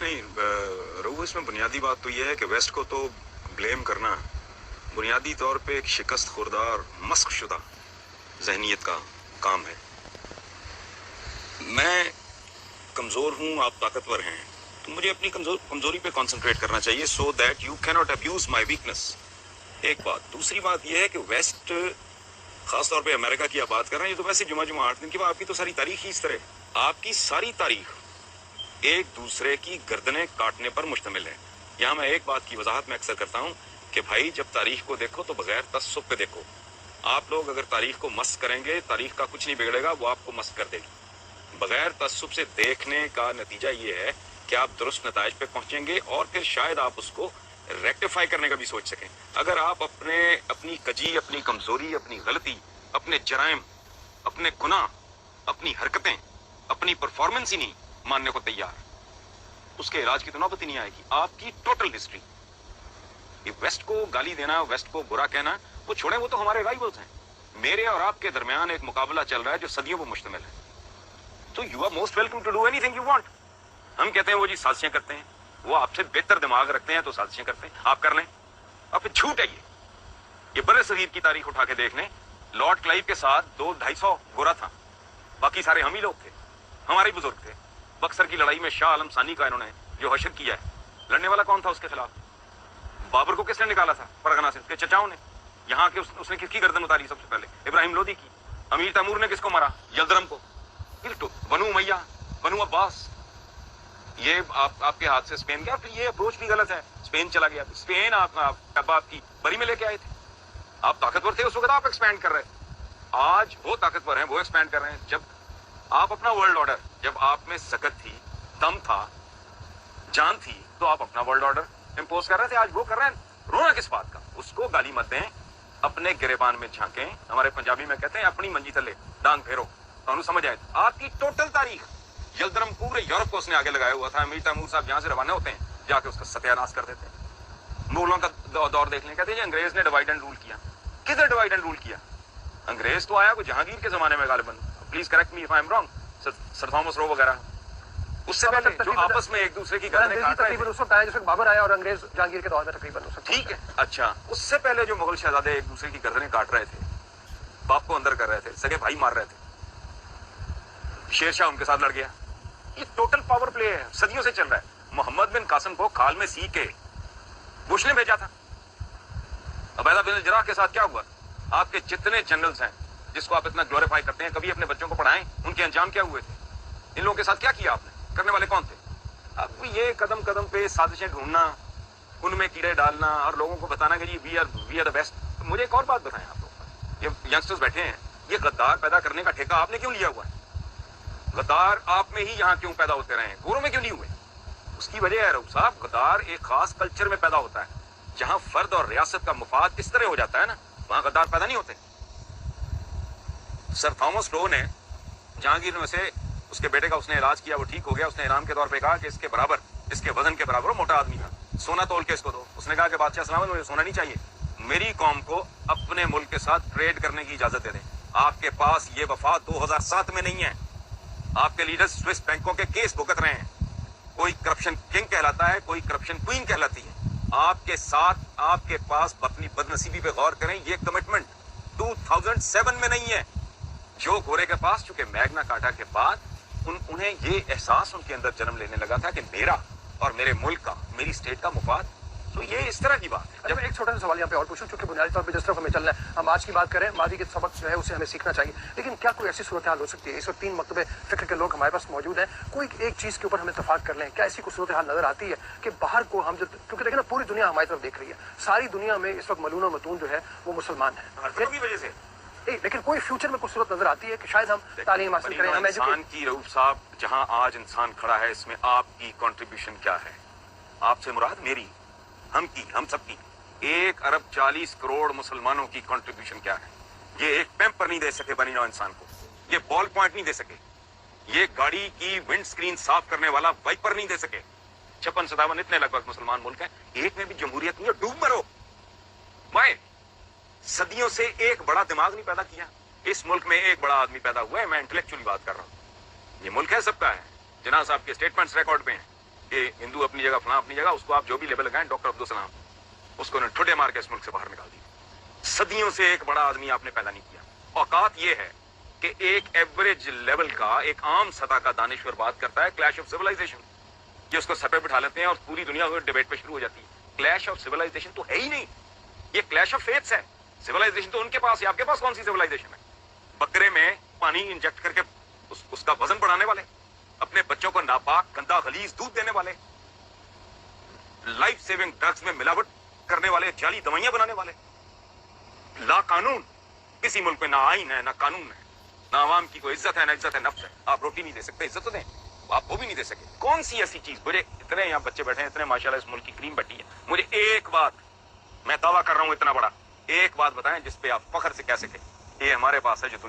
नहीं रघु, इसमें बुनियादी बात तो यह है कि वेस्ट को तो ब्लेम करना बुनियादी तौर पे एक शिकस्त खुरदार मस्क शुदा जहनीत का काम है। मैं कमज़ोर हूँ, आप ताकतवर हैं, तो मुझे अपनी कमज़ोरी पे कंसंट्रेट करना चाहिए, so that you can not abuse my weakness. एक बात। दूसरी बात यह है कि वेस्ट, खासतौर पे अमेरिका की आप बात कर रहे हैं, ये तो वैसे जुमा 8 दिन की बात, आपकी तो सारी तारीख ही इस तरह, आपकी सारी तारीख एक दूसरे की गर्दनें काटने पर मुश्तमिल है। यहाँ मैं एक बात की वजाहत में अक्सर करता हूँ कि भाई जब तारीख को देखो तो बगैर तसुब पे देखो। आप लोग अगर तारीख को मस्त करेंगे, तारीख का कुछ नहीं बिगड़ेगा, वो आपको मस्त कर देगी। बगैर तसुब से देखने का नतीजा ये है कि आप दुरुस्त नताइज पे पहुंचेंगे और फिर शायद आप उसको रेक्टिफाई करने का भी सोच सकें। अगर आप अपनी कजी, अपनी कमजोरी, अपनी गलती, अपने जराइम, अपने गुनाह, अपनी हरकतें, अपनी परफॉर्मेंस ही नहीं मानने को तैयार, उसके इलाज की तो नौबत ही नहीं आएगी। आपकी टोटल हिस्ट्री, ये वेस्ट को गाली देना, वेस्ट को बुरा कहना, वो छोड़ें, वो तो हमारे राइवल्स हैं। मेरे और आपके दरमियान एक मुकाबला चल रहा है जो सदियों पर मुश्तमिल है। तो you are most welcome to do anything you want. हम कहते हैं वो जी साजिशें करते हैं, वो आपसे बेहतर दिमाग रखते हैं तो साजिशें करते हैं, आप कर लें। अब फिर झूठ है ये बड़े सगीर की तारीख उठा के देख लें। लॉर्ड क्लाइव के साथ 200-250 गोरा था, बाकी सारे हम ही लोग थे, हमारे बुजुर्ग थे। बक्सर की लड़ाई में शाह आलम सानी का इन्होंने जो हशर किया है, लड़ने वाला कौन था उसके खिलाफ? बाबर को किसने निकाला था परगना से? उसके चचाओं ने। यहाँ के उसने किसकी गर्दन उतारी सबसे पहले? इब्राहिम लोदी की। अमीर तैमूर ने किसको मारा? यलदरम को। बनु उमैया, बनु अब्बास, ये आपके हाथ से स्पेन गया। फिर ये अप्रोच भी गलत है, स्पेन चला गया। स्पेन आपकी बरी में लेके आए थे, आप ताकतवर थे उस वक्त, आप एक्सपैंड कर रहे हैं। आज वो ताकतवर हैं, वो एक्सपैंड कर रहे हैं। जब आप अपना वर्ल्ड ऑर्डर, जब आप में सकत थी, दम था, जान थी, तो आप अपना वर्ल्ड ऑर्डर इंपोज कर रहे थे, आज वो कर रहे हैं। रोना किस बात का? उसको गाली मत दें, अपने गिरेबान में झांकें। हमारे पंजाबी में कहते हैं अपनी मंजी तले डांग फेरो, तो समझ आए। आपकी टोटल तारीख, यलदरम पूरे यूरोप को उसने आगे लगाया हुआ था। अमीर तैमूर साहब जहां से रवाना होते हैं जाके उसका सत्यानाश कर देते हैं। मुगलों का दौर देख लें, कहते हैं अंग्रेज ने डिवाइड एंड रूल किया। किधर डिवाइड एंड रूल किया? अंग्रेज तो आया वो जहांगीर के जमाने में गालिबन, please correct me if I am wrong, sir Thomas Roe वगैरह। उससे पहले जो आपस में एक दूसरे की गर्दनें काट रहे थे, उस वक्त आया जैसे बाबर आया और अंग्रेज जहांगीर के दौर में तकरीबन, ठीक है। अच्छा, उससे पहले जो मुगल शहजादे एक दूसरे की गर्दनें काट रहे थे, बाप को अंदर कर रहे थे, सगे भाई मार रहे थे, शेरशाह उनके साथ लड़ गया। ये टोटल पावर प्ले है, सदियों से चल रहा है। मोहम्मद बिन कासिम को खाल में सी के बुश ने भेजा था। अबैदा बिन जराह के साथ क्या हुआ? आपके जितने जनरल्स हैं जिसको आप इतना ग्लोरीफाई करते हैं, कभी अपने बच्चों को पढ़ाएं, उनके अंजाम क्या हुए थे? इन लोगों के साथ क्या किया आपने? करने वाले कौन थे? अब ये कदम कदम पे साजिशें ढूंढना, उनमें कीड़े डालना और लोगों को बताना कि जी वी आर द बेस्ट। तो मुझे एक और बात बताएं आप लोग, ये यंगस्टर्स बैठे हैं, ये गद्दार पैदा करने का ठेका आपने क्यों लिया हुआ है? गद्दार आप में ही यहाँ क्यों पैदा होते रहे, गोरों में क्यों नहीं हुए? उसकी वजह है रऊफ साहब, गद्दार एक खास कल्चर में पैदा होता है जहां फर्द और रियासत का मुफाद इस तरह हो जाता है ना, वहां गद्दार पैदा नहीं होते। सर थॉमस लो ने जहांगीर में से उसके बेटे का उसने इलाज किया, वो ठीक हो गया। उसने इनाम के तौर पे कहा कि इसके बराबर, इसके वजन के बराबर, मोटा आदमी था, सोना तोल के इसको दो। उसने कहा कि बादशाह सलामत, मुझे सोना नहीं चाहिए, मेरी कौम को अपने मुल्क के साथ ट्रेड करने की इजाजत दे दें। आपके पास ये वफा 2007 में नहीं है। आपके लीडर्स स्विस बैंकों के केस भुगत रहे हैं, कोई करप्शन किंग कहलाता है, कोई करप्शन क्वीन कहलाती है। आपके साथ, आपके पास अपनी बदनसीबी पे गौर करें, ये कमिटमेंट 2007 में नहीं है। जो गोरे के पास, चूंकि मैग्ना कार्टा के बाद उन्हें ये एहसास उनके अंदर जन्म लेने लगा था कि मेरा और मेरे मुल्क का, मेरी स्टेट का मुफाद, तो ये इस तरह की बात है। जब एक छोटा सा सवाल यहाँ पे और पूछूं, चूंकि बुनियादी तौर पे जिस तरफ हमें चलना है, हम आज की बात करें, मादी के सबक जो है उसे हमें सीखना चाहिए, लेकिन क्या कोई ऐसी सूरत हाल हो सकती है, इस वक्त 3 मकतबे फिक्र के लोग हमारे पास मौजूद हैं, कोई एक चीज के ऊपर हम इत्तेफाक कर लें? क्या ऐसी कोई सूरत हाल नजर आती है कि बाहर को हम जो, क्योंकि देखिए ना पूरी दुनिया हमारी तरफ देख रही है, सारी दुनिया में इस वक्त मलून और मतून जो है वो मुसलमान है, वजह से, लेकिन कोई फ्यूचर में कुछ सूरत नजर आती है कि शायद हम तालीम हासिल करें, हम इंसान की रऊफ साहब, जहां आज इंसान खड़ा है, इसमें आपकी कंट्रीब्यूशन क्या है? आपसे मुराद मेरी, हम सबकी 1 अरब 40 करोड़ मुसलमानों की कंट्रीब्यूशन क्या है? ये एक पैम्पर नहीं दे सके बनी नौ इंसान को, ये बॉल पॉइंट नहीं दे सके, ये गाड़ी की विंड स्क्रीन साफ करने वाला वाइपर नहीं दे सके। 56-57 इतने लगभग मुसलमान मुल्क हैं, एक में भी जमहूरियत नहीं है, डूब मरो। वाई? सदियों से एक बड़ा दिमाग नहीं पैदा किया। इस मुल्क में एक बड़ा आदमी पैदा हुआ है, मैं इंटेलेक्चुअली बात कर रहा हूँ। ये मुल्क है सबका है, जनाब साहब के स्टेटमेंट्स रिकॉर्ड पे हैं कि हिंदू अपनी जगह, फलां अपनी जगह, उसको आप जो भी लेबल लगाएं, डॉक्टर अब्दुल सलाम, उसको उन्होंने ठुड्डे मार के इस मुल्क से बाहर निकाल दिया। सदियों से एक बड़ा आदमी आपने पैदा नहीं किया। औकात ये है कि एक एवरेज लेवल का, एक आम सतह का दानिश्वर बात करता है क्लैश ऑफ सिविलाइजेशन, ये उसको सर पे बिठा लेते हैं और पूरी दुनिया में डिबेट पे शुरू हो जाती है। क्लैश ऑफ सिविलाइजेशन तो है ही नहीं, ये क्लैश ऑफ फेथ्स है। सिविलाइजेशन तो उनके पास है, आपके पास कौन सी सिविलाइजेशन है? बकरे में पानी इंजेक्ट करके उसका वजन बढ़ाने वाले, अपने बच्चों को नापाक गंदा गलीज दूध देने वाले, लाइफ सेविंग ड्रग्स में मिलावट करने वाले, जाली दवाइयां बनाने वाले, ला कानून। किसी मुल्क में ना आईन है, ना कानून है, ना आवाम की कोई इज्जत है, ना इज्जत है नफ्स है। आप रोटी नहीं दे सकते, इज्जत तो दें, आप वो भी नहीं दे सके। कौन सी ऐसी चीज, मुझे इतने यहाँ बच्चे बैठे हैं, इतने माशाल्लाह इस मुल्क की क्रीम बैठी है, मुझे एक बात, मैं दावा कर रहा हूं इतना बड़ा, एक बात बताएं जिस पे आप फख्र से कह सके ये हमारे पास है जो दुनिया